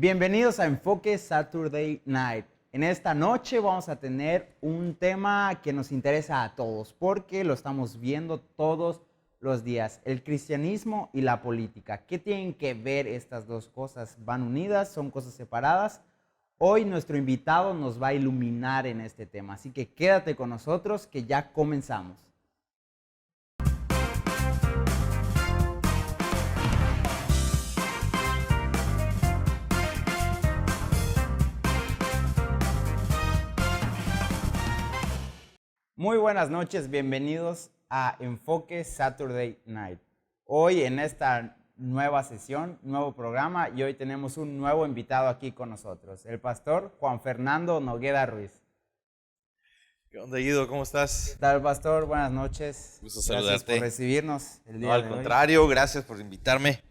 Bienvenidos a Enfoque Saturday Night. En esta noche vamos a tener un tema que nos interesa a todos porque lo estamos viendo todos los días. El cristianismo y la política. ¿Qué tienen que ver estas dos cosas? ¿Van unidas? ¿Son cosas separadas? Hoy nuestro invitado nos va a iluminar en este tema. Así que quédate con nosotros que ya comenzamos. Muy buenas noches, bienvenidos a Enfoque Saturday Night. Hoy en esta nueva sesión, nuevo programa, y hoy tenemos un nuevo invitado aquí con nosotros, el pastor Juan Fernando Nogueda Ruiz. ¿Qué onda, Guido? ¿Cómo estás? ¿Qué tal, pastor? Buenas noches. Gusto saludarte. Gracias por recibirnos el día No, de al hoy. contrario, gracias por invitarme.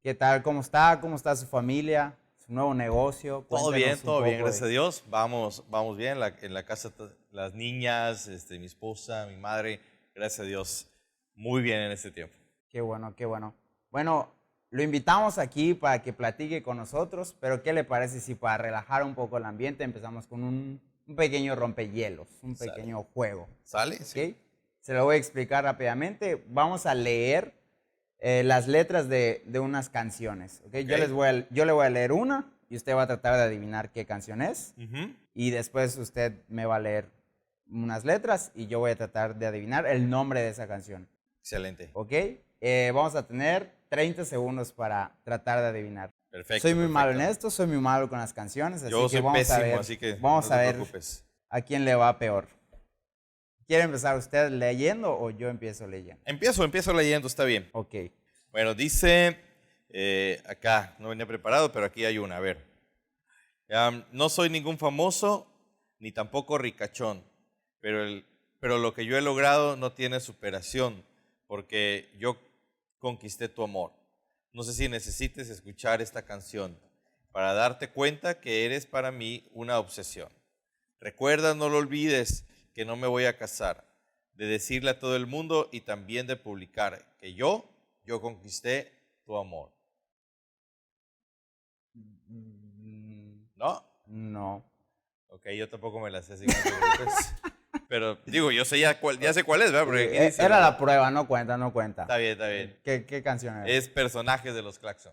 ¿Qué tal? ¿Cómo está? ¿Cómo está su familia? ¿Su nuevo negocio? Todo bien, gracias a de... Dios. Vamos bien. En la casa, las niñas, mi esposa, mi madre, gracias a Dios, muy bien en este tiempo. Qué bueno, qué bueno. Bueno, lo invitamos aquí para que platique con nosotros, pero ¿qué le parece si para relajar un poco el ambiente empezamos con un pequeño rompehielos, un pequeño juego? ¿Sale? ¿Okay? Sí. Se lo voy a explicar rápidamente. Vamos a leer las letras de unas canciones. ¿Okay? Okay. Yo le voy a leer una y usted va a tratar de adivinar qué canción es. Uh-huh. Y después usted me va a leer unas letras y yo voy a tratar de adivinar el nombre de esa canción. Excelente. ¿Ok? Vamos a tener 30 segundos para tratar de adivinar. Perfecto. Soy muy malo en esto, soy muy malo con las canciones, así Yo que soy vamos pésimo, a ver, así que vamos no a te ver preocupes. a quién le va peor. ¿Quiere empezar usted leyendo o yo empiezo leyendo? Empiezo leyendo, está bien. Ok. Bueno, dice, acá, no venía preparado, pero aquí hay una, a ver. No soy ningún famoso, ni tampoco ricachón, pero lo que yo he logrado no tiene superación, porque yo conquisté tu amor. No sé si necesites escuchar esta canción para darte cuenta que eres para mí una obsesión. Recuerda, no lo olvides, que no me voy a casar, de decirle a todo el mundo y también de publicar que yo conquisté tu amor. ¿No? No. Ok, yo tampoco me la sé, así que no te preocupes. Pero digo, yo sé ya sé cuál es, ¿verdad? Porque aquí dice, Era la prueba, no cuenta, no cuenta. Está bien, está bien. ¿Qué canción era? Es Personajes de los Claxon.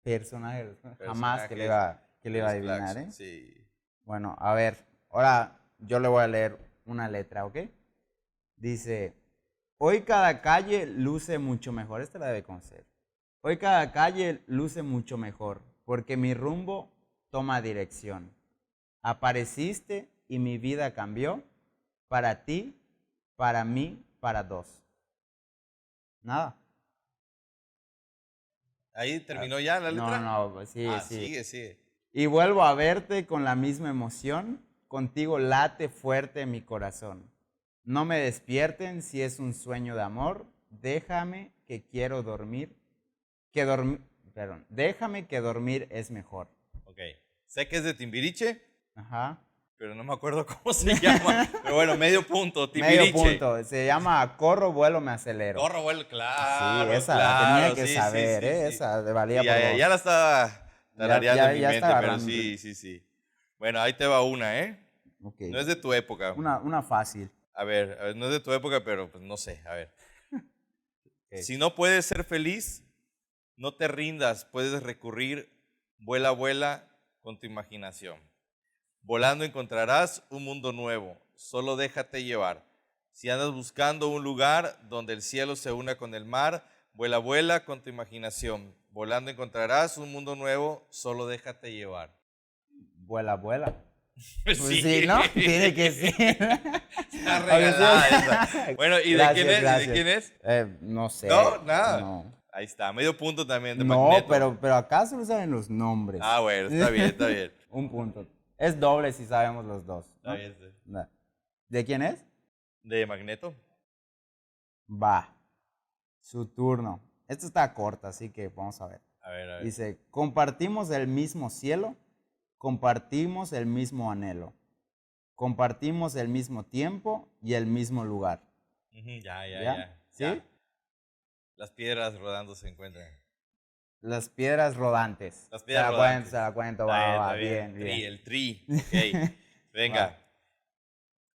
Personajes. Jamás que le iba a adivinar, ¿eh? Sí. Bueno, a ver, ahora yo le voy a leer una letra, ¿ok? Dice, hoy cada calle luce mucho mejor. Esta la debe conocer. Hoy cada calle luce mucho mejor, porque mi rumbo toma dirección. Apareciste y mi vida cambió, para ti, para mí, para dos. Nada. ¿Ahí terminó ya la letra? No, sigue, Sigue. Y vuelvo a verte con la misma emoción, contigo late fuerte mi corazón. No me despierten si es un sueño de amor, déjame que quiero dormir, déjame que dormir es mejor. Ok, sé que es de Timbiriche, Ajá. pero no me acuerdo cómo se llama. Pero bueno, medio punto, Timbiriche. Medio punto, se llama Corro, vuelo, me acelero. Corro, vuelo, claro. Sí, esa claro, tenía que saber, sí. Esa valía por dos. Ya la estaba tarareando en mi mente, estaba pero agarrando. sí. Bueno, ahí te va una, ¿eh? Okay. No es de tu época. Una fácil. A ver, no es de tu época, pero pues no sé, a ver. Okay. Si no puedes ser feliz, no te rindas, puedes recurrir, vuela con tu imaginación. Volando encontrarás un mundo nuevo, solo déjate llevar. Si andas buscando un lugar donde el cielo se una con el mar, vuela con tu imaginación. Volando encontrarás un mundo nuevo, solo déjate llevar. Vuela. Pues sí, ¿no? Tiene que ser. Está regalada esa. Bueno, ¿y de quién es? Gracias. ¿De quién es? No sé. No, nada. No. Ahí está, medio punto también de No, Magneto. pero acá solo saben los nombres. Ah, bueno, está bien. Un punto. Es doble si sabemos los dos, ¿no? Está bien, sí. No. ¿De quién es? ¿De Magneto? Va. Su turno. Esto está corta, así que vamos a ver. A ver. Dice, compartimos el mismo cielo, compartimos el mismo anhelo, compartimos el mismo tiempo y el mismo lugar. Ya. ¿Sí? Ya. Las piedras rodando se encuentran. Las piedras rodantes. Las piedras rodantes. Se la cuento, Está bien, bien. bien. El tri. Ok. Venga. Va.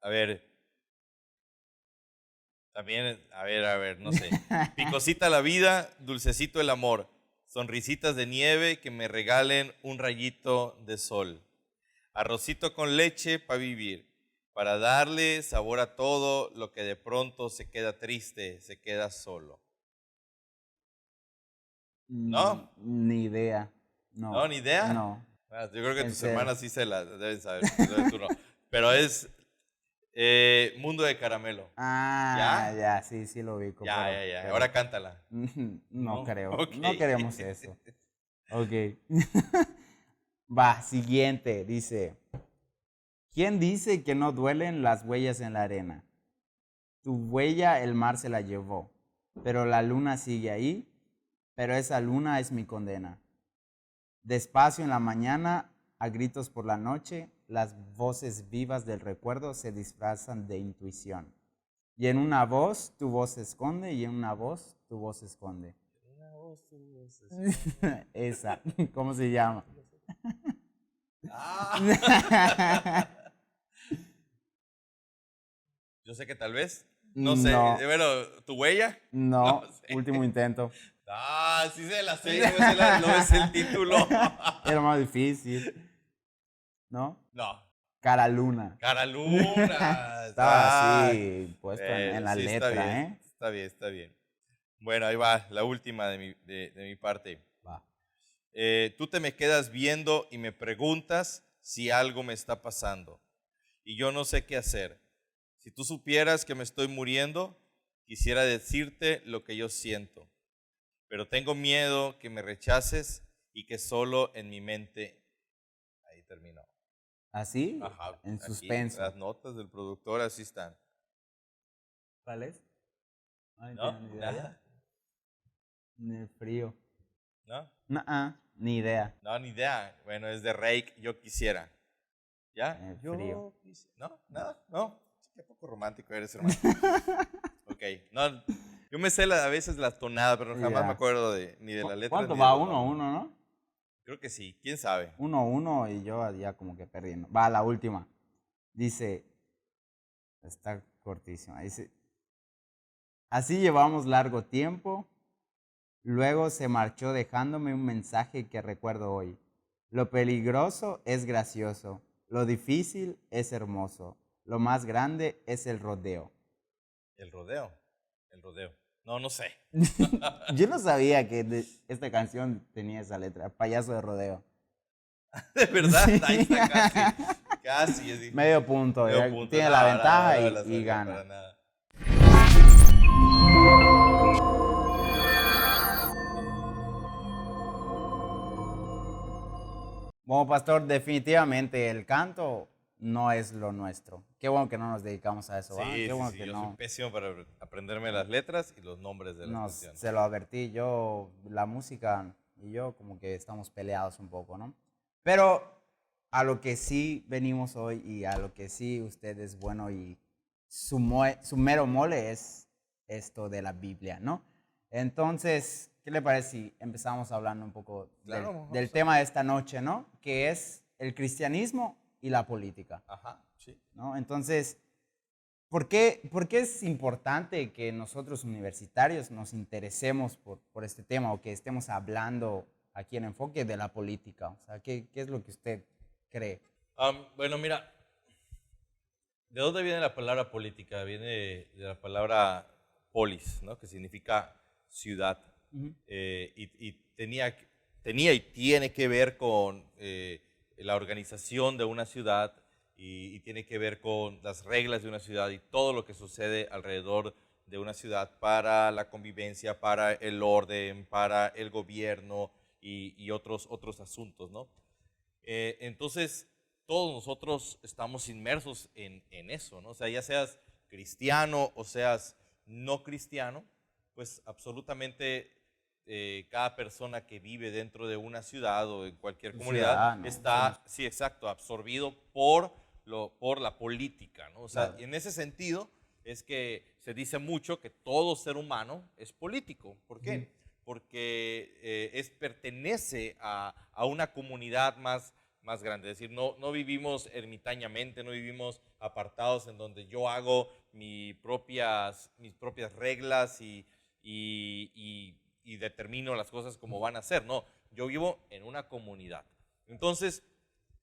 A ver. También, a ver, no sé. Picosita la vida, dulcecito el amor. Sonrisitas de nieve que me regalen un rayito de sol. Arrocito con leche para vivir. Para darle sabor a todo lo que de pronto se queda triste, se queda solo. ¿No? Ni idea. No. ¿No? ¿Ni idea? No. Ah, yo creo que En tus serio. hermanas sí se la deben saber. Tú no. Pero es Mundo de Caramelo. Ya, sí lo ubico. Ya. pero- Ahora cántala. No No, creo. ok. No queremos eso. Ok. Va, siguiente. Dice, ¿quién dice que no duelen las huellas en la arena? Tu huella el mar se la llevó, pero la luna sigue ahí, pero esa luna es mi condena. Despacio en la mañana, a gritos por la noche, las voces vivas del recuerdo se disfrazan de intuición. Y en una voz tu voz se esconde, y en una voz tu voz se esconde. Esa, ¿cómo se llama? Ah. Yo sé que tal vez. No sé. No. Bueno, ¿tu huella? No, No sé. último intento. Ah, sí se la sé. No es el título. Era más difícil. ¿No? No. Cara Luna. Cara Luna. Estaba así puesto en la sí, letra, está bien, ¿eh? Está bien. Bueno, ahí va, la última de mi parte. Va. Tú te me quedas viendo y me preguntas si algo me está pasando. Y yo no sé qué hacer. Si tú supieras que me estoy muriendo, quisiera decirte lo que yo siento. Pero tengo miedo que me rechaces y que solo en mi mente. Ahí terminó. ¿Así? Ajá, En aquí, suspenso. las notas del productor así están. ¿Cuál es? Ay, ¿No? tengo ni idea. Nada. Ni frío. ¿No? Ni idea. No, ni idea. Bueno, es de Rake, Yo Quisiera. ¿Ya? Frío. ¿No? ¿Nada? ¿No? Qué poco romántico eres, hermano. Ok. No, yo me sé a veces la tonada, pero jamás Ya. me acuerdo ni de la letra. ¿Cuánto ni de va? los 1-1, nombres. ¿no? Creo que sí. ¿Quién sabe? 1-1 y yo ya como que perdiendo. Va, la última. Dice, está cortísima. Dice, así llevamos largo tiempo. Luego se marchó dejándome un mensaje que recuerdo hoy. Lo peligroso es gracioso. Lo difícil es hermoso. Lo más grande es el rodeo. El rodeo. No, no sé. Yo no sabía que esta canción tenía esa letra. Payaso de rodeo. De verdad, Sí. ahí está casi. Casi. Es difícil. Medio punto. Medio ya punto. Tiene No, la no, ventaja no la y sabía gana. para nada. Bueno, pastor, definitivamente el canto no es lo nuestro. Qué bueno que no nos dedicamos a eso, ¿va? Sí, Qué bueno sí. que Yo soy no. pésimo para aprenderme las letras y los nombres de las canciones. Se lo advertí. Yo, la música y yo como que estamos peleados un poco, ¿no? Pero a lo que sí venimos hoy y a lo que sí usted es bueno y su mero mole es esto de la Biblia, ¿no? Entonces, ¿qué le parece si empezamos hablando un poco Claro, vamos del a- tema de esta noche, ¿no? Que es el cristianismo y la política, Ajá, sí. ¿no? Entonces, por qué es importante que nosotros universitarios nos interesemos por este tema o que estemos hablando aquí en Enfoque de la política? O sea, ¿qué es lo que usted cree? Bueno, mira, ¿de dónde viene la palabra política? Viene de la palabra polis, ¿no? Que significa ciudad. Y tenía y tiene que ver con la organización de una ciudad y tiene que ver con las reglas de una ciudad y todo lo que sucede alrededor de una ciudad para la convivencia, para el orden, para el gobierno y otros asuntos, ¿no? Entonces, todos nosotros estamos inmersos en eso, ¿no? O sea, ya seas cristiano o seas no cristiano, pues absolutamente cada persona que vive dentro de una ciudad o en cualquier comunidad Ciudadano, está, sí, exacto, absorbido por la política, ¿no? O sea, Claro. en ese sentido es que se dice mucho que todo ser humano es político. ¿Por qué? porque pertenece a una comunidad más grande. Es decir, no vivimos ermitañamente, no vivimos apartados en donde yo hago mis propias reglas y determino las cosas como van a ser. No, yo vivo en una comunidad. Entonces,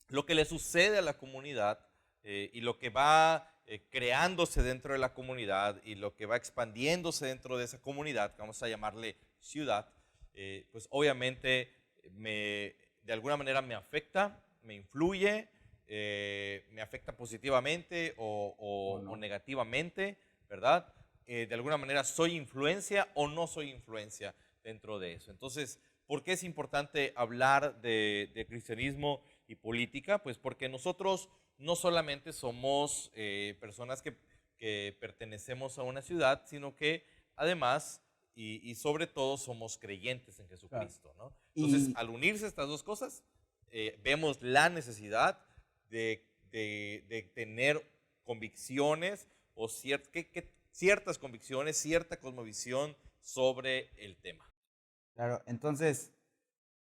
lo que le sucede a la comunidad y lo que va creándose dentro de la comunidad y lo que va expandiéndose dentro de esa comunidad, que vamos a llamarle ciudad, pues obviamente de alguna manera me afecta, me influye, me afecta positivamente o negativamente, ¿verdad? De alguna manera soy influencia o no soy influencia dentro de eso. Entonces, ¿por qué es importante hablar de cristianismo y política? Pues porque nosotros no solamente somos personas que pertenecemos a una ciudad, sino que además y sobre todo somos creyentes en Jesucristo, ¿no? Entonces, al unirse estas dos cosas, vemos la necesidad de tener convicciones o ciertas convicciones, cierta cosmovisión sobre el tema. Claro, entonces,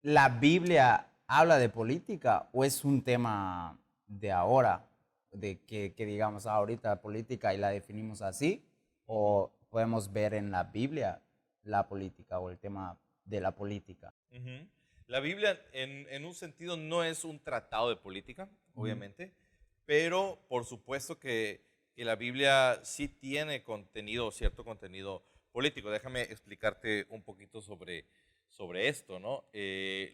¿la Biblia habla de política o es un tema de ahora, de que digamos ahorita política y la definimos así? ¿O podemos ver en la Biblia la política o el tema de la política? Ujú. La Biblia, en un sentido, no es un tratado de política, obviamente, pero por supuesto que la Biblia sí tiene contenido, cierto contenido político. Déjame explicarte un poquito sobre esto, ¿no?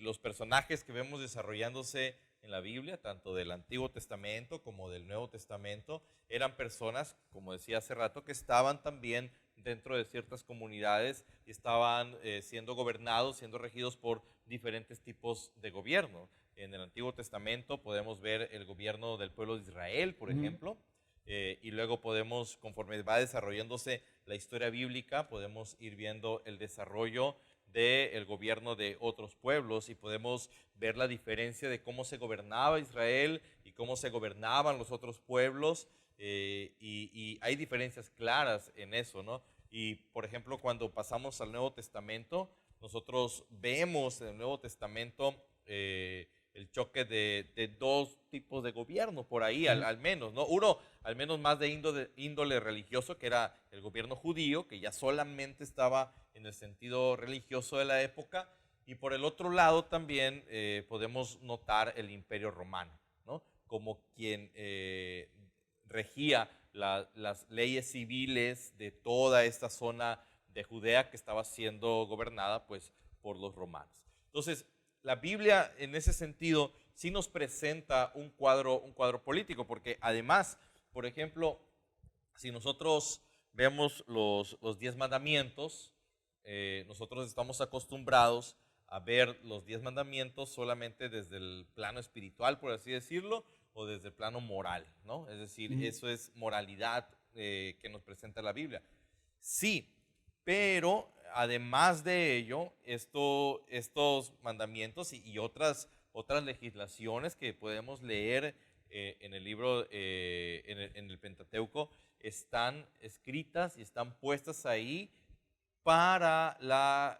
Los personajes que vemos desarrollándose en la Biblia, tanto del Antiguo Testamento como del Nuevo Testamento, eran personas, como decía hace rato, que estaban también dentro de ciertas comunidades y estaban siendo gobernados, siendo regidos por diferentes tipos de gobierno. En el Antiguo Testamento podemos ver el gobierno del pueblo de Israel, por ejemplo, y luego podemos, conforme va desarrollándose la historia bíblica, podemos ir viendo el desarrollo del gobierno de otros pueblos y podemos ver la diferencia de cómo se gobernaba Israel y cómo se gobernaban los otros pueblos. Y hay diferencias claras en eso, ¿no? Y, por ejemplo, cuando pasamos al Nuevo Testamento, nosotros vemos en el Nuevo Testamento el choque de dos tipos de gobierno, por ahí al menos, ¿no? Uno, al menos más de índole religioso, que era el gobierno judío, que ya solamente estaba en el sentido religioso de la época, y por el otro lado también podemos notar el Imperio Romano, ¿no? Como quien regía las leyes civiles de toda esta zona de Judea que estaba siendo gobernada pues por los romanos. Entonces, la Biblia en ese sentido sí nos presenta un cuadro político, porque además, por ejemplo, si nosotros vemos los 10 mandamientos, nosotros estamos acostumbrados a ver los 10 mandamientos solamente desde el plano espiritual, por así decirlo, o desde el plano moral, ¿no? Es decir, eso es moralidad que nos presenta la Biblia. Sí, pero además de ello, estos mandamientos y otras legislaciones que podemos leer en el libro, en el Pentateuco, están escritas y están puestas ahí para la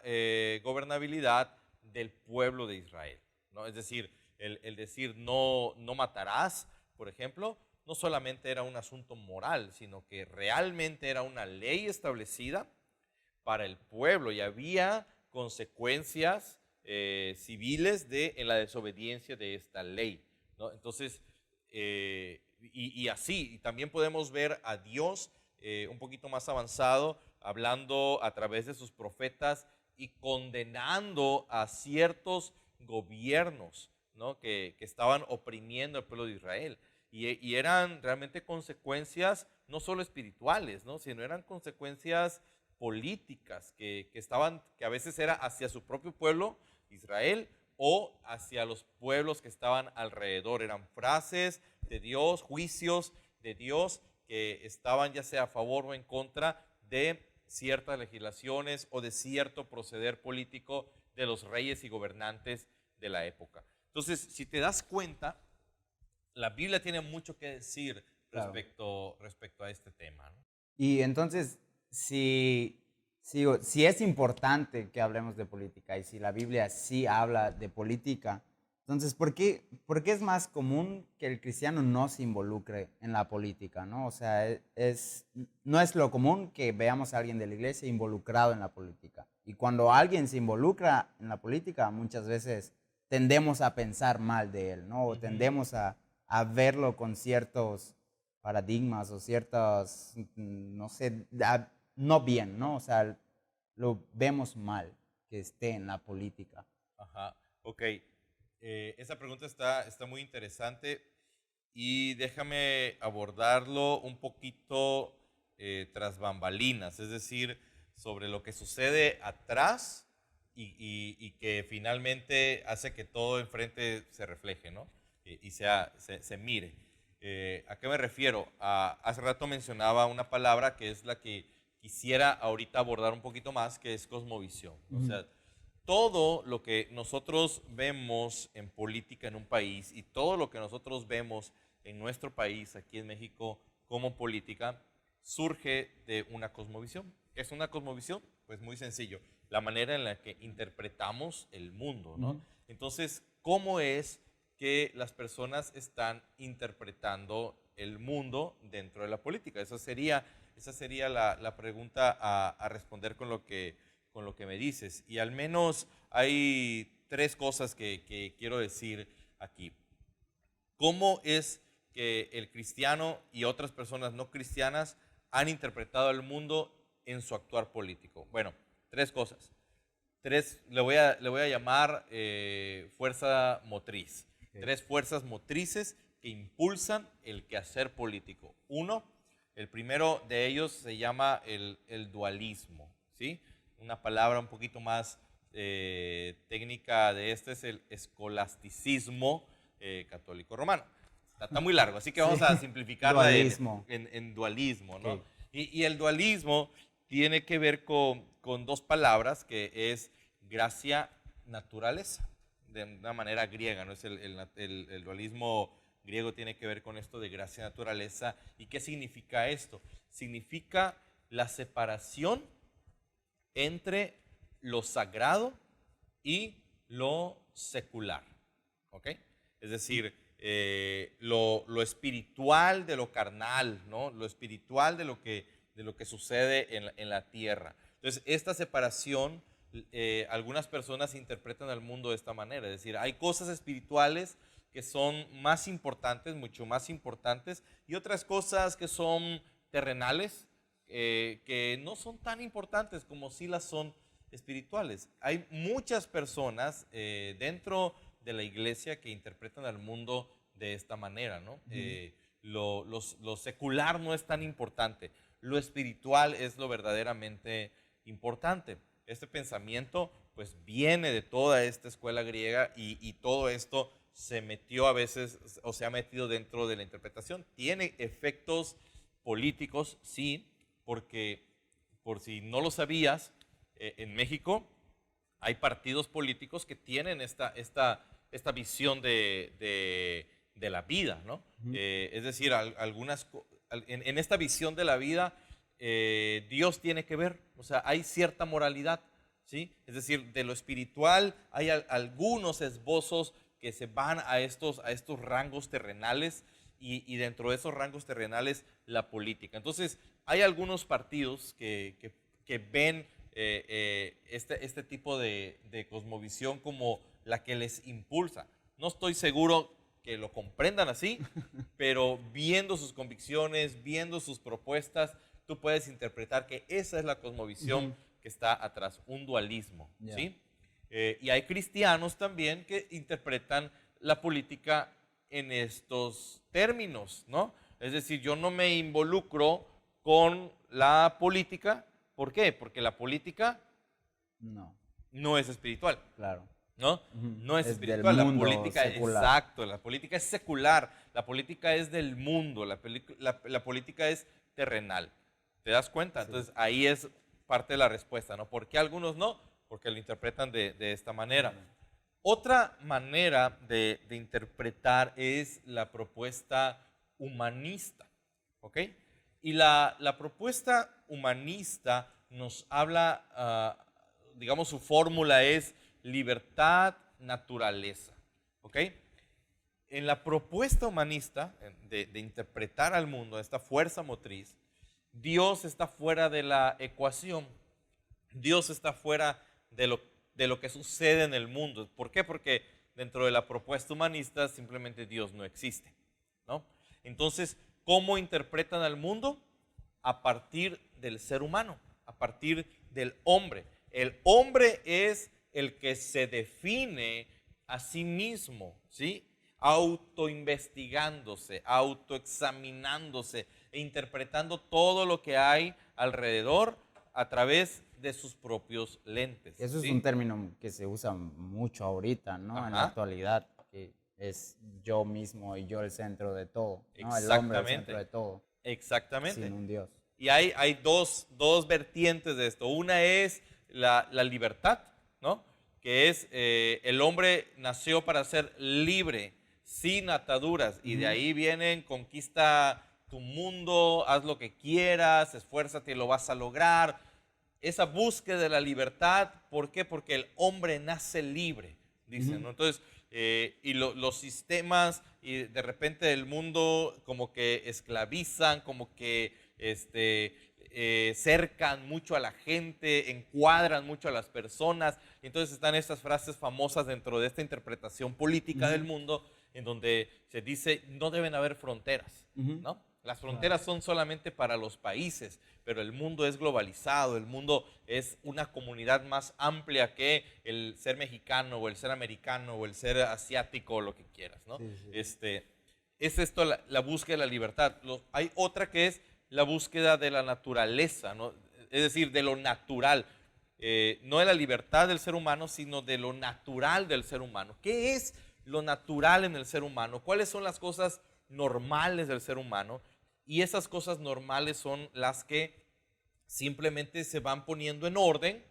gobernabilidad del pueblo de Israel, ¿no? Es decir, el decir no matarás, por ejemplo, no solamente era un asunto moral, sino que realmente era una ley establecida para el pueblo y había consecuencias civiles en la desobediencia de esta ley, ¿no? Entonces, y así, y también podemos ver a Dios un poquito más avanzado, hablando a través de sus profetas y condenando a ciertos gobiernos, ¿no? que estaban oprimiendo al pueblo de Israel. Y eran realmente consecuencias no solo espirituales, ¿no? Sino eran consecuencias políticas que a veces era hacia su propio pueblo, Israel, o hacia los pueblos que estaban alrededor. Eran frases de Dios, juicios de Dios que estaban ya sea a favor o en contra de ciertas legislaciones o de cierto proceder político de los reyes y gobernantes de la época. Entonces, si te das cuenta, la Biblia tiene mucho que decir respecto a este tema, ¿no? Y entonces, si si es importante que hablemos de política y si la Biblia sí habla de política, entonces, ¿por qué es más común que el cristiano no se involucre en la política, ¿no? O sea, no es lo común que veamos a alguien de la iglesia involucrado en la política. Y cuando alguien se involucra en la política, muchas veces tendemos a pensar mal de él, ¿no? O Ujú. tendemos a verlo con ciertos paradigmas o ciertos, no sé, no bien, ¿no? O sea, lo vemos mal que esté en la política. Ajá, ok. Esa pregunta está muy interesante y déjame abordarlo un poquito tras bambalinas, es decir, sobre lo que sucede atrás y que finalmente hace que todo enfrente se refleje, ¿no? Y se mire. ¿A qué me refiero? Hace rato mencionaba una palabra que es la que quisiera ahorita abordar un poquito más, que es cosmovisión. O Ujú. sea, todo lo que nosotros vemos en política en un país y todo lo que nosotros vemos en nuestro país, aquí en México, como política, surge de una cosmovisión. ¿Qué es una cosmovisión? Pues muy sencillo, la manera en la que interpretamos el mundo, ¿no? Ujú. Entonces, ¿cómo es que las personas están interpretando el mundo dentro de la política? Esa sería la pregunta a responder con lo que me dices. Y al menos hay tres cosas que quiero decir aquí. ¿Cómo es que el cristiano y otras personas no cristianas han interpretado el mundo en su actuar político? Bueno, tres cosas. Tres, le voy a llamar fuerza motriz. Ok. Tres fuerzas motrices que impulsan el quehacer político. Uno, el primero de ellos se llama el dualismo, ¿sí? Una palabra un poquito más técnica de este es el escolasticismo católico romano. Está muy largo, así que Sí, vamos a simplificarla en, dualismo. en, en dualismo, ¿no? Ok. Y el dualismo tiene que ver con dos palabras, que es gracia, naturaleza, de una manera griega, ¿no? Es el dualismo griego tiene que ver con esto de gracia, naturaleza. ¿Y qué significa esto? Significa la separación entre lo sagrado y lo secular, ¿ok? Es decir, lo espiritual de lo carnal, ¿no? Lo espiritual de lo que sucede en la tierra. Entonces, esta separación, algunas personas interpretan al mundo de esta manera, es decir, hay cosas espirituales que son más importantes, mucho más importantes, y otras cosas que son terrenales, que no son tan importantes como sí las son espirituales. Hay muchas personas dentro de la iglesia que interpretan al mundo de esta manera, ¿no? Ujú. Lo secular no es tan importante, lo espiritual es lo verdaderamente importante. Este pensamiento pues viene de toda esta escuela griega y todo esto se metió a veces o se ha metido dentro de la interpretación. Tiene efectos políticos, sí, porque por si no lo sabías, en México hay partidos políticos que tienen esta visión de la vida, ¿no? Ujú. Es decir, en esta visión de la vida, Dios tiene que ver, o sea, hay cierta moralidad, ¿sí? Es decir, de lo espiritual hay algunos esbozos que se van a estos rangos terrenales y dentro de esos rangos terrenales la política. Entonces, hay algunos partidos que ven este tipo de cosmovisión como la que les impulsa. No estoy seguro que lo comprendan así, pero viendo sus convicciones, viendo sus propuestas, tú puedes interpretar que esa es la cosmovisión Ujú. que está atrás, un dualismo, Ya. ¿sí? Y hay cristianos también que interpretan la política en estos términos, ¿no? Es decir, yo no me involucro con la política. ¿Por qué? Porque la política No, no es espiritual, claro. ¿no? Ujú. No es Es del espiritual, la mundo política, secular. exacto, la política es secular, la política es del mundo, la política es terrenal. ¿Te das cuenta? Sí. Entonces ahí es parte de la respuesta, ¿no? ¿Por qué algunos no? Porque lo interpretan de esta manera. Ya. Otra manera de interpretar es la propuesta humanista, ¿ok? Y la propuesta humanista nos habla, digamos, su fórmula es libertad, naturaleza. ¿Ok? En la propuesta humanista de interpretar al mundo, esta fuerza motriz, Dios está fuera de la ecuación. Dios está fuera de lo que sucede en el mundo. ¿Por qué? Porque dentro de la propuesta humanista simplemente Dios no existe, ¿no? Entonces, ¿cómo interpretan al mundo? A partir del ser humano, a partir del hombre. El hombre es el que se define a sí mismo, ¿sí? Autoinvestigándose, autoexaminándose e interpretando todo lo que hay alrededor a través de sus propios lentes. Eso es ¿sí? un término que se usa mucho ahorita, ¿no? En la Ajá. actualidad, que es yo mismo y yo el centro de todo, ¿no? El hombre el Exactamente. centro de todo, Exactamente. sin un Dios. Y hay dos vertientes de esto. Una es la libertad, ¿no? Que es el hombre nació para ser libre, sin ataduras. Y de ahí vienen, conquista tu mundo, haz lo que quieras, esfuérzate y lo vas a lograr. Esa búsqueda de la libertad, ¿por qué? Porque el hombre nace libre, dicen, ¿no? Entonces, y los sistemas y de repente el mundo como que esclavizan, como que cercan mucho a la gente, encuadran mucho a las personas. Y entonces están estas frases famosas dentro de esta interpretación política del mundo, en donde se dice no deben haber fronteras, ¿no? Las fronteras son solamente para los países, pero el mundo es globalizado, el mundo es una comunidad más amplia que el ser mexicano o el ser americano o el ser asiático o lo que quieras, ¿no? Sí. Es esto la búsqueda de la libertad. Hay otra que es la búsqueda de la naturaleza, ¿no? Es decir, de lo natural. No de la libertad del ser humano, sino de lo natural del ser humano. ¿Qué es lo natural en el ser humano? ¿Cuáles son las cosas normales del ser humano? Y esas cosas normales son las que simplemente se van poniendo en orden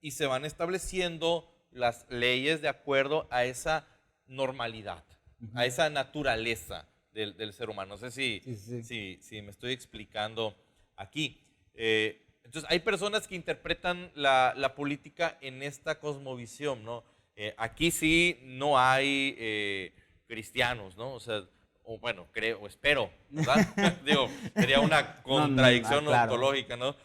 y se van estableciendo las leyes de acuerdo a esa normalidad, a esa naturaleza del ser humano. No sé si me estoy explicando aquí. Entonces, hay personas que interpretan la política en esta cosmovisión, ¿no? Aquí sí no hay cristianos, ¿no? O sea, o bueno, creo, espero, ¿verdad? Digo, sería una contradicción claro. ontológica, ¿no?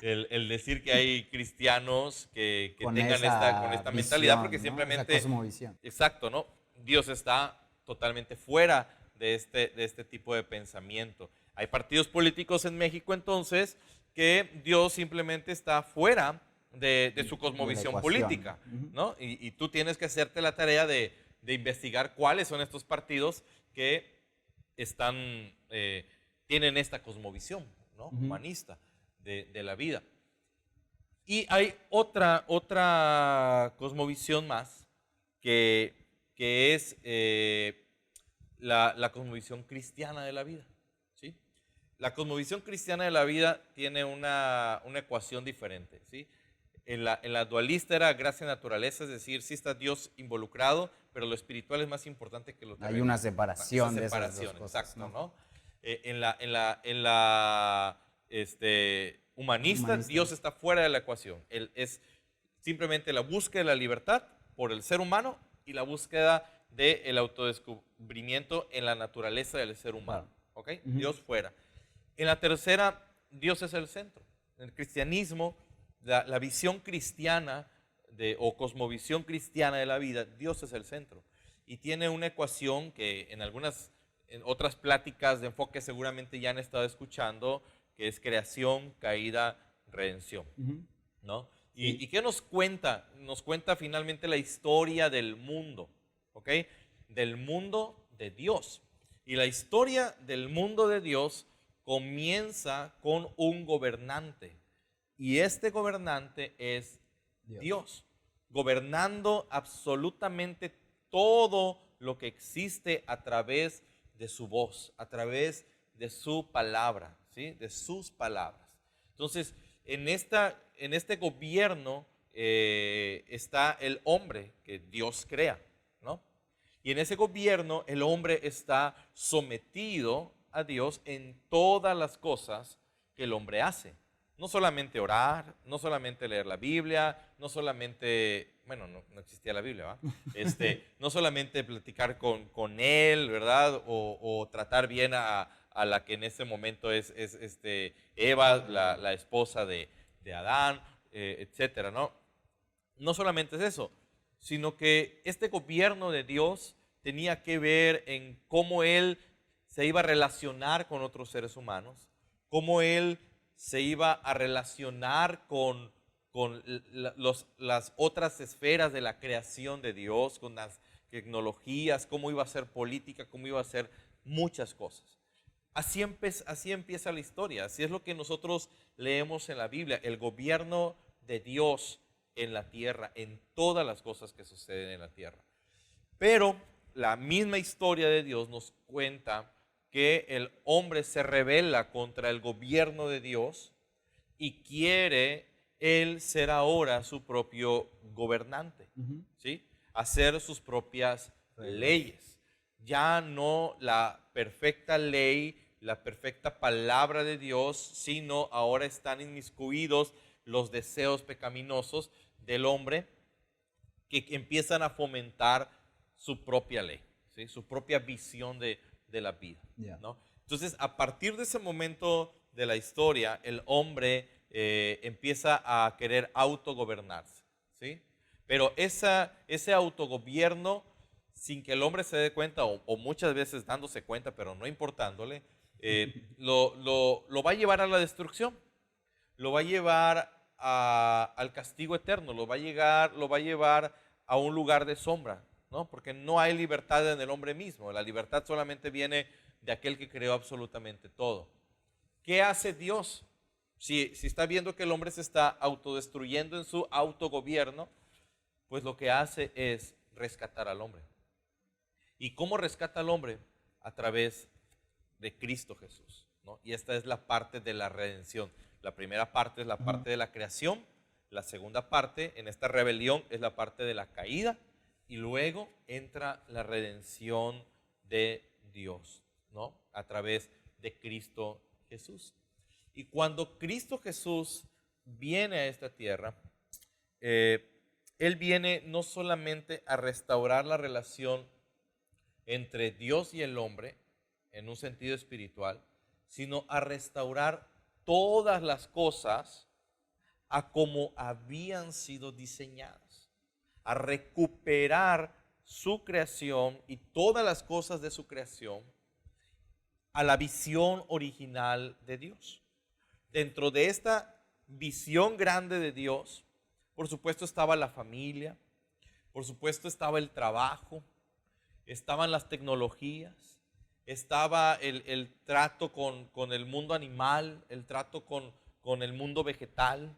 El decir que hay cristianos que Con tengan esa esta mentalidad, visión, porque ¿no? simplemente, Esa cosmovisión. exacto, ¿no? Dios está totalmente fuera de este tipo de pensamiento. Hay partidos políticos en México, entonces, que Dios simplemente está fuera de su cosmovisión política, ¿no? Y tú tienes que hacerte la tarea de investigar cuáles son estos partidos que tienen esta cosmovisión, ¿no? Humanista de la vida. Y hay otra cosmovisión más que es la cosmovisión cristiana de la vida, ¿sí? La cosmovisión cristiana de la vida tiene una ecuación diferente, ¿sí? En la dualista era gracia y naturaleza, es decir, sí está Dios involucrado, pero lo espiritual es más importante que lo terrenal. Hay una separación de esas dos cosas, exacto, ¿no? En la humanista, Dios está fuera de la ecuación. Él es simplemente la búsqueda de la libertad por el ser humano y la búsqueda del autodescubrimiento en la naturaleza del ser humano. ¿Ok? Dios fuera. En la tercera, Dios es el centro. En el cristianismo, la visión cristiana o cosmovisión cristiana de la vida, Dios es el centro. Y tiene una ecuación que en otras pláticas de enfoque seguramente ya han estado escuchando, que es creación, caída, redención, ¿no? ¿Y qué nos cuenta? Nos cuenta finalmente la historia del mundo, ¿ok? Del mundo de Dios. Y la historia del mundo de Dios comienza con un gobernante. Y este gobernante es Dios, gobernando absolutamente todo lo que existe a través de su voz, a través de su palabra, ¿sí? De sus palabras. Entonces, en este gobierno está el hombre que Dios crea, ¿no? Y en ese gobierno el hombre está sometido a Dios en todas las cosas que el hombre hace. no solamente orar, no solamente leer la Biblia, no solamente, bueno, no existía la Biblia, ¿va? No solamente platicar con él, ¿verdad? O tratar bien a la que en ese momento es Eva, la esposa de Adán, etcétera, ¿no? No solamente es eso, sino que este gobierno de Dios tenía que ver en cómo Él se iba a relacionar con otros seres humanos, cómo Él se iba a relacionar con las otras esferas de la creación de Dios, con las tecnologías, cómo iba a ser política, cómo iba a ser muchas cosas. Así empieza la historia, así es lo que nosotros leemos en la Biblia, el gobierno de Dios en la tierra, en todas las cosas que suceden en la tierra. Pero la misma historia de Dios nos cuenta que el hombre se rebela contra el gobierno de Dios y quiere él ser ahora su propio gobernante, ¿sí? Hacer sus propias leyes. Ya no la perfecta ley, la perfecta palabra de Dios, sino ahora están inmiscuidos los deseos pecaminosos del hombre que empiezan a fomentar su propia ley, ¿sí? Su propia visión de la vida, ¿no? Entonces, a partir de ese momento de la historia, el hombre empieza a querer autogobernarse, ¿sí? Pero ese autogobierno, sin que el hombre se dé cuenta, o muchas veces dándose cuenta, pero no importándole, lo va a llevar a la destrucción, lo va a llevar al castigo eterno, lo va a llevar a un lugar de sombra, ¿no? Porque no hay libertad en el hombre mismo, la libertad solamente viene de aquel que creó absolutamente todo. ¿Qué hace Dios? Si está viendo que el hombre se está autodestruyendo en su autogobierno, pues lo que hace es rescatar al hombre. ¿Y cómo rescata al hombre? A través de Cristo Jesús, ¿no? Y esta es la parte de la redención. La primera parte es la parte de la creación, la segunda parte en esta rebelión es la parte de la caída y luego entra la redención de Dios, ¿no? A través de Cristo Jesús. Y cuando Cristo Jesús viene a esta tierra, Él viene no solamente a restaurar la relación entre Dios y el hombre, en un sentido espiritual, sino a restaurar todas las cosas a como habían sido diseñadas, a recuperar su creación y todas las cosas de su creación a la visión original de Dios. Dentro de esta visión grande de Dios, por supuesto estaba la familia, por supuesto estaba el trabajo, estaban las tecnologías, estaba el trato con el mundo animal, el trato con el mundo vegetal,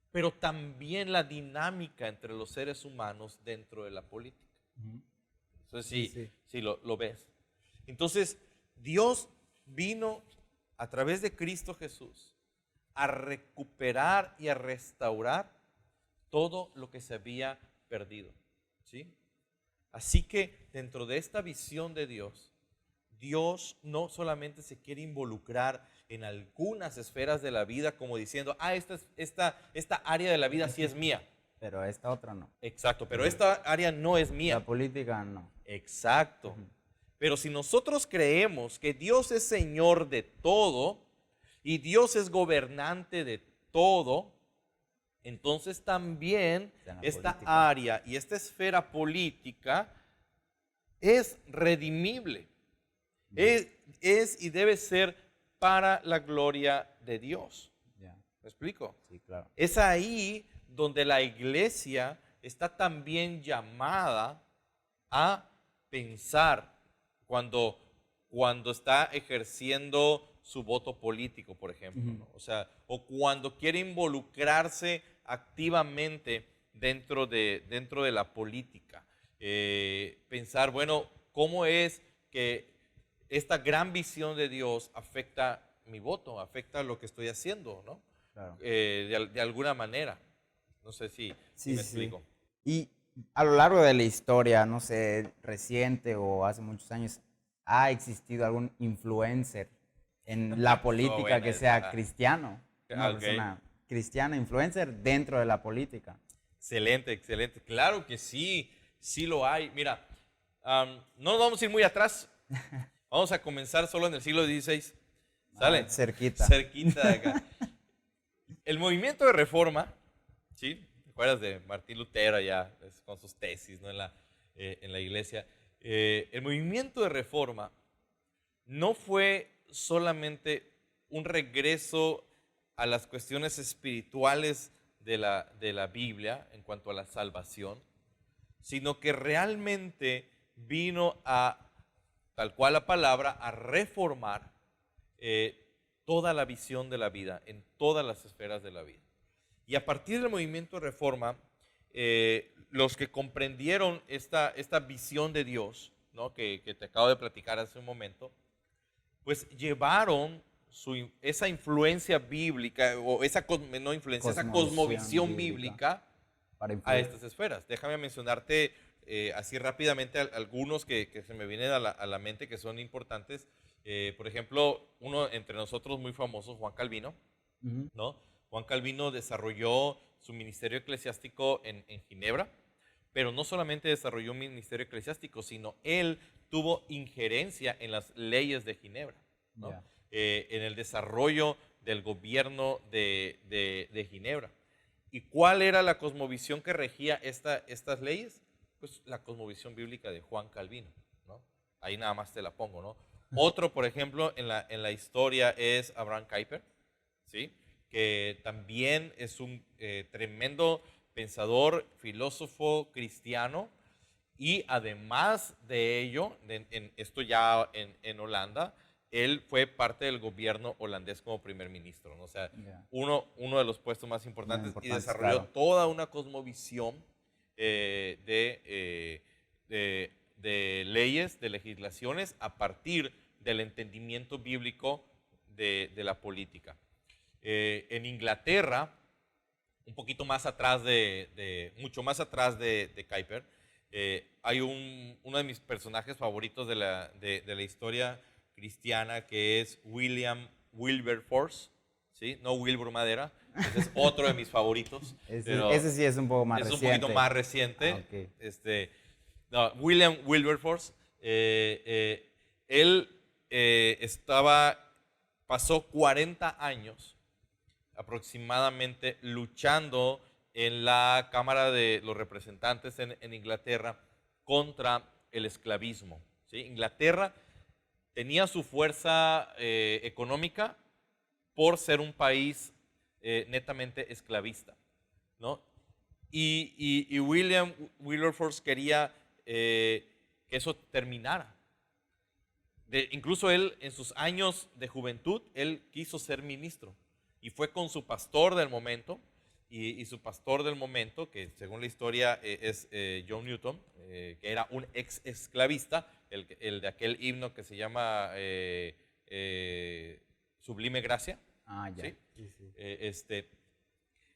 pero también la dinámica entre los seres humanos dentro de la política. Entonces, sí, lo ves. Entonces, Dios vino a través de Cristo Jesús a recuperar y a restaurar todo lo que se había perdido, ¿sí? Así que dentro de esta visión de Dios, Dios no solamente se quiere involucrar en algunas esferas de la vida como diciendo, esta área de la vida sí es mía. Pero esta otra no. Exacto, pero esta área no es mía. La política no. Exacto. Pero si nosotros creemos que Dios es Señor de todo y Dios es gobernante de todo, entonces también esta área y esta esfera política es redimible. Es y debe ser para la gloria de Dios. ¿Me explico? Sí, claro. Es ahí donde la iglesia está también llamada a pensar cuando está ejerciendo su voto político, por ejemplo, ¿no? O sea, o cuando quiere involucrarse activamente dentro de la política. Pensar, bueno, ¿cómo es que esta gran visión de Dios afecta mi voto, afecta lo que estoy haciendo, ¿no? Claro. De alguna manera. No sé si me explico. Y a lo largo de la historia, no sé, reciente o hace muchos años, ¿ha existido algún influencer en la política que sea cristiano? una Ok. persona cristiana, influencer, dentro de la política. Excelente, excelente. Claro que sí, sí lo hay. Mira, no nos vamos a ir muy atrás. Vamos a comenzar solo en el siglo XVI. ¿Sale? Cerquita. Cerquita de acá. El movimiento de reforma, ¿sí? ¿Te acuerdas de Martín Lutero allá con sus tesis, ¿no? En la iglesia. El movimiento de reforma no fue solamente un regreso a las cuestiones espirituales de la Biblia en cuanto a la salvación, sino que realmente vino a, tal cual la palabra, a reformar toda la visión de la vida, en todas las esferas de la vida. Y a partir del movimiento de reforma, los que comprendieron esta visión de Dios, ¿no? que te acabo de platicar hace un momento, pues llevaron esa influencia bíblica, o esa, no influencia, esa cosmovisión bíblica para a influir. estas esferas. Déjame mencionarte así rápidamente algunos que se me vienen a la mente que son importantes. Por ejemplo, uno entre nosotros muy famoso, Juan Calvino, Ujú. ¿no? Juan Calvino desarrolló su ministerio eclesiástico en Ginebra, pero no solamente desarrolló un ministerio eclesiástico, sino él tuvo injerencia en las leyes de Ginebra, ¿no? Ya. En el desarrollo del gobierno de Ginebra. ¿Y cuál era la cosmovisión que regía estas leyes? Pues la cosmovisión bíblica de Juan Calvino, ¿no? Ahí nada más te la pongo, ¿no? Otro, por ejemplo, en la historia es Abraham Kuyper, ¿sí? Que también es un tremendo pensador, filósofo cristiano, y además de ello, esto ya en Holanda, él fue parte del gobierno holandés como primer ministro, ¿no? O sea, Ya. uno de los puestos más Muy importantes, y importantes, desarrolló claro. toda una cosmovisión de leyes, de legislaciones, a partir del entendimiento bíblico de la política. En Inglaterra, un poquito más atrás mucho más atrás de Kuyper, hay uno de mis personajes favoritos de la historia cristiana, que es William Wilberforce, ¿sí? No Wilbur Madera, ese es otro de mis favoritos, pero Ese sí es un poco más es un reciente. poquito más reciente. Ok. No, William Wilberforce, él pasó 40 años aproximadamente luchando en la Cámara de los Representantes en Inglaterra contra el esclavismo, ¿sí? Inglaterra tenía su fuerza económica por ser un país netamente esclavista, ¿no? Y William Wilberforce quería que eso terminara. Incluso él, en sus años de juventud, él quiso ser ministro. Y fue con su pastor del momento, y su pastor del momento, que según la historia es John Newton, que era un ex esclavista, el de aquel himno que se llama Sublime Gracia, Ah, ya. ¿sí? Sí, sí.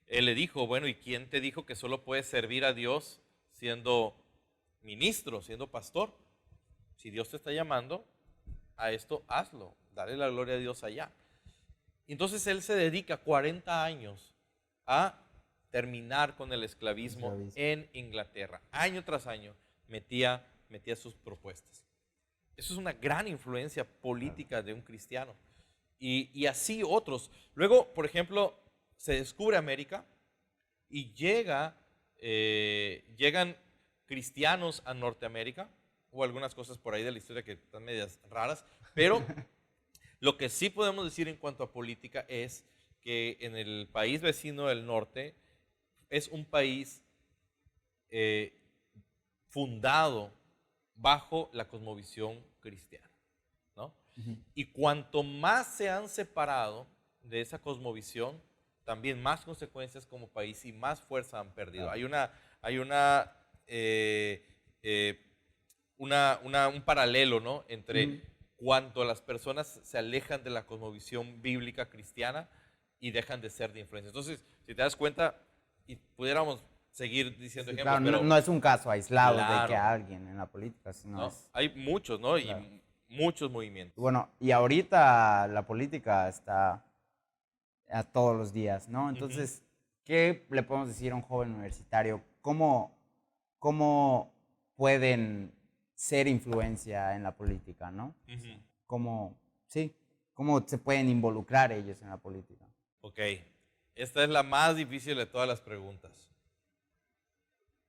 Él le dijo, bueno, ¿y quién te dijo que solo puedes servir a Dios siendo ministro, siendo pastor? Si Dios te está llamando a esto, hazlo, dale la gloria a Dios allá. Entonces él se dedica 40 años a terminar con el esclavismo en Inglaterra. Año tras año metía sus propuestas. Eso es una gran influencia política de un cristiano. Y así otros. Luego, por ejemplo, se descubre América y llegan cristianos a Norteamérica. Hubo algunas cosas por ahí de la historia que están medias raras, pero lo que sí podemos decir en cuanto a política es que en el país vecino del norte es un país fundado bajo la cosmovisión cristiana, ¿no? Ujú. Y cuanto más se han separado de esa cosmovisión, también más consecuencias como país y más fuerza han perdido. Claro. Hay un paralelo, ¿no? Entre Ujú. cuanto las personas se alejan de la cosmovisión bíblica cristiana y dejan de ser de influencia. Entonces, si te das cuenta, y pudiéramos seguir diciendo Sí, ejemplos, claro, pero no es un caso aislado de que claro, alguien en la política, sino ¿no? es. Hay muchos, ¿no? Claro. Y muchos movimientos. Bueno, y ahorita la política está a todos los días, ¿no? Entonces, ¿qué le podemos decir a un joven universitario? ¿Cómo pueden ser influencia en la política, ¿no? ¿Cómo se pueden involucrar ellos en la política? Ok, esta es la más difícil de todas las preguntas.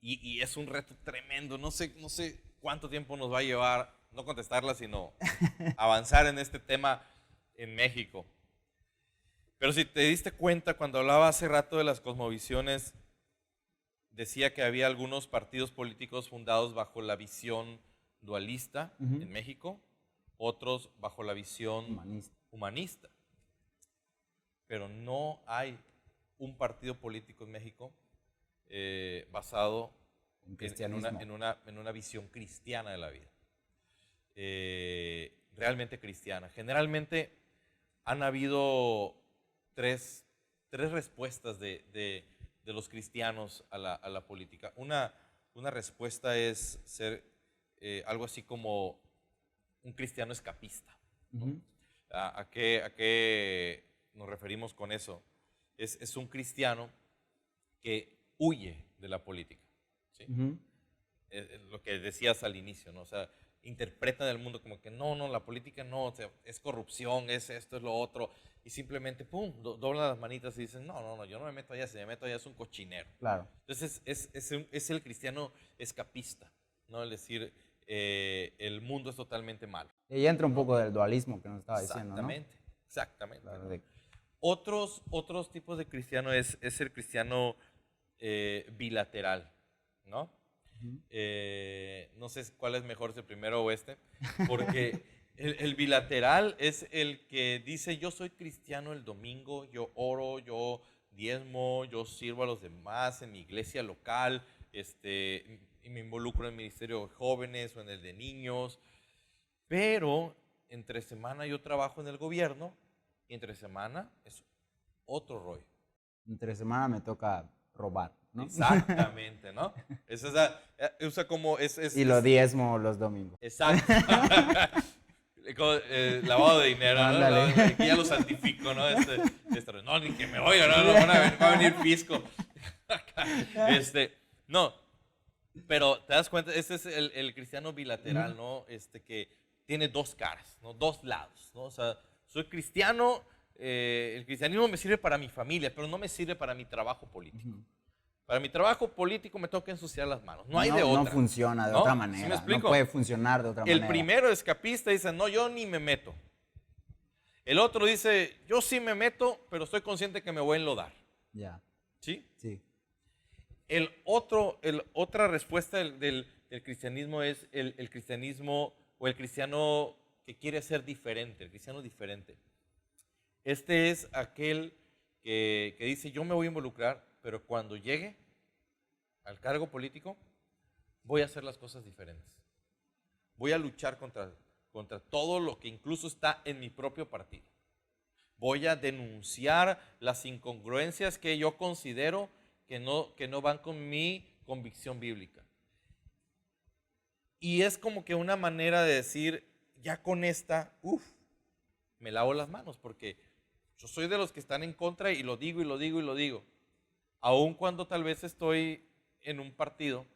Y es un reto tremendo. No sé cuánto tiempo nos va a llevar, no contestarla, sino avanzar en este tema en México. Pero si te diste cuenta, cuando hablaba hace rato de las cosmovisiones, decía que había algunos partidos políticos fundados bajo la visión dualista en México, otros bajo la visión humanista. Pero no hay un partido político en México basado en una visión cristiana de la vida. Realmente cristiana. Generalmente han habido tres respuestas de los cristianos a la política. Una respuesta es ser algo así como un cristiano escapista, ¿no? ¿A qué nos referimos con eso? Es un cristiano que huye de la política, ¿sí? Lo que decías al inicio, ¿no? O sea, interpretan el mundo como que no, la política no, o sea, es corrupción, es esto, es lo otro, y simplemente, pum, doblan las manitas y dicen, no, yo no me meto allá, si me meto allá es un cochinero. Claro. Entonces, es el cristiano escapista, ¿no? Es decir, el mundo es totalmente malo. Y entra un poco del dualismo que nos estaba diciendo, ¿no? Exactamente. Claro, ¿no? Otros tipos de cristiano es el cristiano bilateral, ¿no? No sé cuál es mejor, si el primero o este, porque el bilateral es el que dice, yo soy cristiano el domingo, yo oro, yo diezmo, yo sirvo a los demás en mi iglesia local, y me involucro en el ministerio de jóvenes o en el de niños, pero entre semana yo trabajo en el gobierno y entre semana es otro rollo. Entre semana me toca robar, ¿no? Exactamente, ¿no? Usa como y lo diezmo los domingos. Exacto. Lavado de dinero, ¿no? Aquí ya lo santifico, ¿no? No, ni que me oiga, no, va a venir fisco. No, pero te das cuenta, este es el cristiano bilateral, ¿no? Que tiene dos caras, ¿no? Dos lados, ¿no? O sea, soy cristiano, el cristianismo me sirve para mi familia, pero no me sirve para mi trabajo político. Para mi trabajo político me toca ensuciar las manos. No hay de otra. No funciona de otra manera. ¿Sí me explico? No puede funcionar de otra manera. El primero escapista dice, no, yo ni me meto. El otro dice, yo sí me meto, pero estoy consciente que me voy a enlodar. Ya. ¿Sí? Sí. Otra respuesta del cristianismo es el cristianismo o el cristiano que quiere ser diferente, el cristiano diferente. Este es aquel que dice, yo me voy a involucrar, pero cuando llegue al cargo político, voy a hacer las cosas diferentes. Voy a luchar contra todo lo que incluso está en mi propio partido. Voy a denunciar las incongruencias que yo considero que no van con mi convicción bíblica. Y es como que una manera de decir, ya con esta, me lavo las manos, porque yo soy de los que están en contra y lo digo y lo digo y lo digo. Aun cuando tal vez estoy en un partido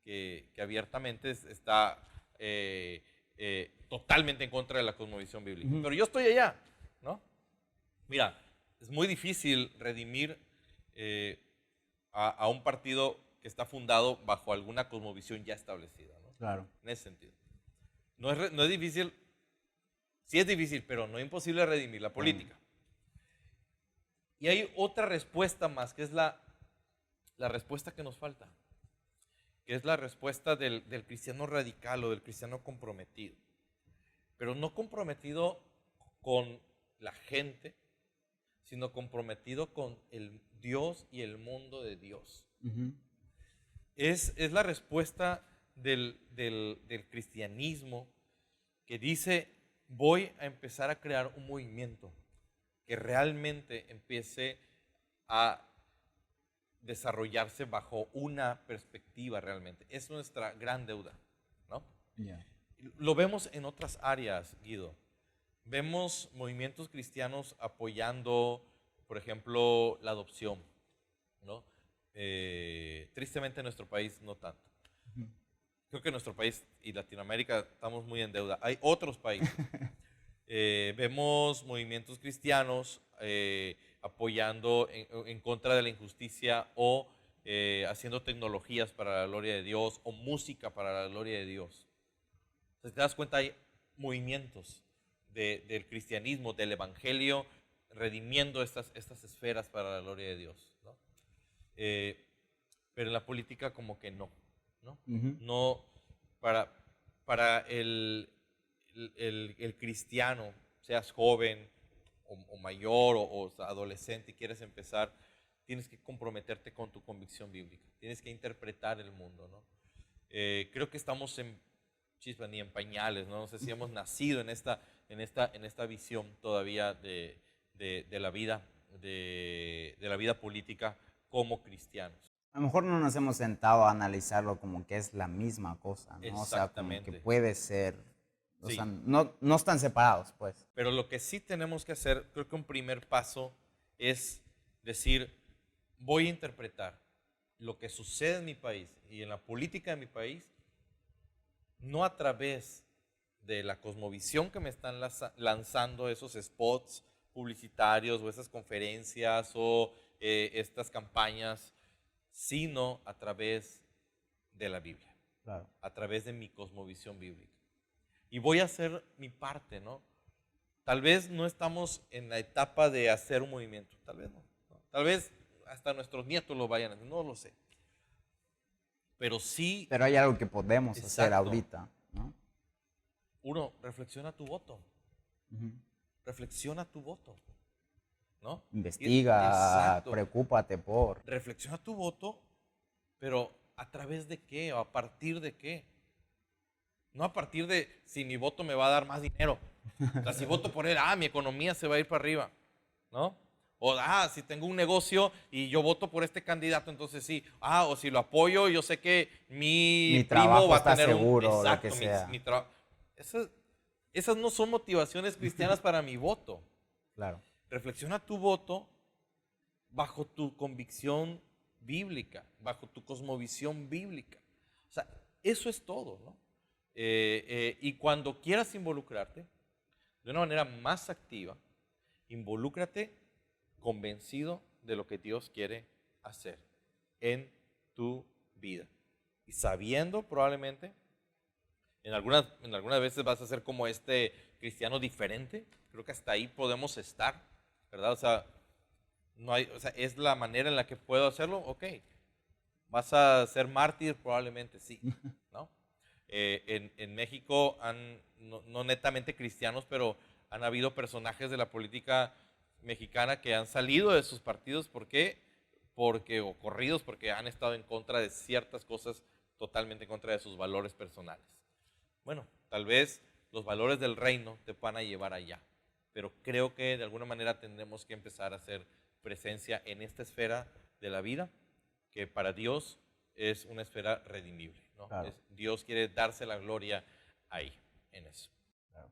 que abiertamente está totalmente en contra de la cosmovisión bíblica. Pero yo estoy allá, ¿no? Mira, es muy difícil redimir a un partido que está fundado bajo alguna cosmovisión ya establecida, ¿no? Claro. En ese sentido. No es difícil, sí es difícil, pero no es imposible redimir la política. Y hay otra respuesta más, que es la respuesta que nos falta, que es la respuesta del cristiano radical o del cristiano comprometido. Pero no comprometido con la gente, sino comprometido con el Dios y el mundo de Dios. Es la respuesta del cristianismo que dice, voy a empezar a crear un movimiento que realmente empiece a desarrollarse bajo una perspectiva realmente. Es nuestra gran deuda, ¿no? Yeah. Lo vemos en otras áreas, Guido. Vemos movimientos cristianos apoyando por ejemplo, la adopción, ¿no? Tristemente en nuestro país no tanto. Creo que en nuestro país y Latinoamérica estamos muy en deuda. Hay otros países. Vemos movimientos cristianos apoyando en contra de la injusticia o haciendo tecnologías para la gloria de Dios o música para la gloria de Dios. Entonces, te das cuenta, hay movimientos del cristianismo, del evangelio, redimiendo estas esferas para la gloria de Dios, ¿no? Pero en la política como que no, ¿no? No, para el cristiano, seas joven o mayor o adolescente y quieres empezar, tienes que comprometerte con tu convicción bíblica, tienes que interpretar el mundo, ¿no? Creo que estamos ni en pañales, ¿no? No sé si hemos nacido en esta visión todavía de la vida, de la vida política como cristianos. A lo mejor no nos hemos sentado a analizarlo como que es la misma cosa, ¿no? O sea, como que puede ser, o sea, no están separados, pues. Pero lo que sí tenemos que hacer, creo que un primer paso es decir, voy a interpretar lo que sucede en mi país y en la política de mi país, no a través de la cosmovisión que me están lanzando esos spots publicitarios o esas conferencias o estas campañas, sino a través de la Biblia, claro, a través de mi cosmovisión bíblica. Y voy a hacer mi parte, ¿no? Tal vez no estamos en la etapa de hacer un movimiento, tal vez no. Tal vez hasta nuestros nietos lo vayan a hacer, no lo sé. Pero sí. Pero hay algo que podemos hacer ahorita, ¿no? Uno, reflexiona tu voto. Reflexiona tu voto, ¿no? Investiga, preocúpate por. Reflexiona tu voto, pero ¿a través de qué? ¿O a partir de qué? No a partir de si mi voto me va a dar más dinero. O sea, si voto por él, mi economía se va a ir para arriba, ¿no? O, si tengo un negocio y yo voto por este candidato, entonces sí. O si lo apoyo, yo sé que mi primo va a tener seguro, exacto, lo que sea. mi trabajo. Esas no son motivaciones cristianas para mi voto. Claro. Reflexiona tu voto bajo tu convicción bíblica, bajo tu cosmovisión bíblica. O sea, eso es todo, ¿no? Y cuando quieras involucrarte de una manera más activa, involúcrate convencido de lo que Dios quiere hacer en tu vida. Y sabiendo probablemente, en algunas veces vas a ser como este cristiano diferente. Creo que hasta ahí podemos estar, ¿verdad? O sea, es la manera en la que puedo hacerlo, ok. ¿Vas a ser mártir? Probablemente sí, ¿no? En México, no netamente cristianos, pero han habido personajes de la política mexicana que han salido de sus partidos. ¿Por qué? O corridos porque han estado en contra de ciertas cosas, totalmente en contra de sus valores personales. Bueno, tal vez los valores del reino te van a llevar allá, pero creo que de alguna manera tendremos que empezar a hacer presencia en esta esfera de la vida, que para Dios es una esfera redimible, ¿no? Claro. Dios quiere darse la gloria ahí, en eso. Claro.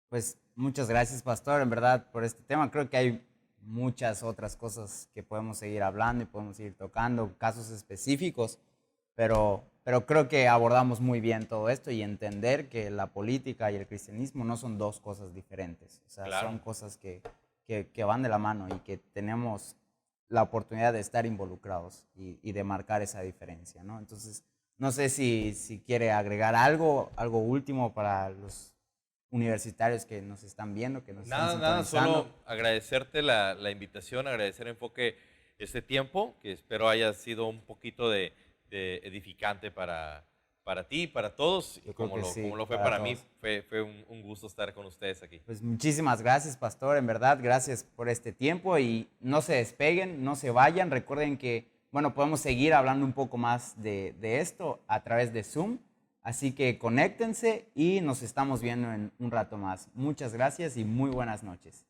Pues muchas gracias, pastor, en verdad, por este tema. Creo que hay muchas otras cosas que podemos seguir hablando y podemos seguir tocando, casos específicos, pero creo que abordamos muy bien todo esto y entender que la política y el cristianismo no son dos cosas diferentes. O sea, claro, son cosas que van de la mano y que tenemos la oportunidad de estar involucrados y de marcar esa diferencia, ¿no? Entonces, no sé si quiere agregar algo último para los universitarios que nos están viendo, que nos están sintonizando. Solo agradecerte la invitación, agradecer Enfoque este tiempo, que espero haya sido un poquito de edificante para ti y para todos, como lo fue para mí. Fue un gusto estar con ustedes aquí. Pues muchísimas gracias, pastor, en verdad, gracias por este tiempo y no se despeguen, no se vayan. Recuerden que, bueno, podemos seguir hablando un poco más de esto a través de Zoom, así que conéctense y nos estamos viendo en un rato más. Muchas gracias y muy buenas noches.